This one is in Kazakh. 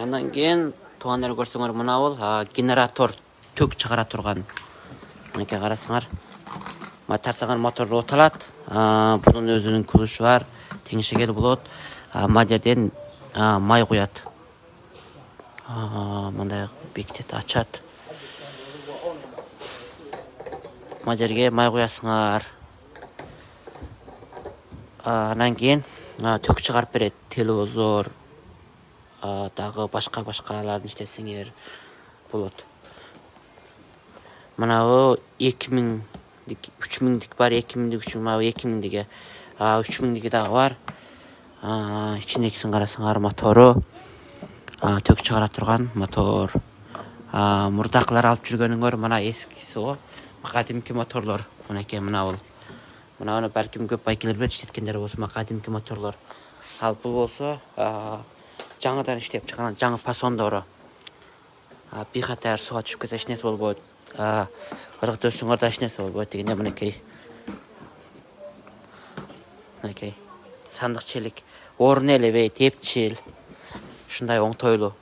Андан кейін туған ел көрсеңер мына ол генератор төк шығара тұрған. Мінекей қарасыңар. Тарсаңар мотор оталады. Бұның өзінің күліші бар. Теңшегел болады. Мадерден май қояды. Мындай бекітеді, açады. Мадерге май қоясыңар. Анан кейін төк шығарып береді. Телевизор, дағы башқа-башқаларын іштесіңер болады. Мынау 2000-дік, 3000-дік бар, 2000-дік, 2000-дігі, 3000-дігі дағы бар. Ішіндекісін қарасыңар, моторы, төк шығара тұрған мотор. Мұрдақлар алып жүргеніңер, мына ескісі ғой. Қадимки моторлар, мінекей мына ол. Мынаны бәлкім көп байкелермен іштеткендер болсы, қадимки моторлар. Ал бұл болса, жаңадан іштеп шығарған, жаңа пасондары. Бейхатар суға түшіп кетсе ішінесі бол болады. Ұрық дөсіңірді ішінесі бол болады дегенде мінекей. Мінекей. Сандық челік. Орын әлевей, тепчел. Шындай оңтойлы.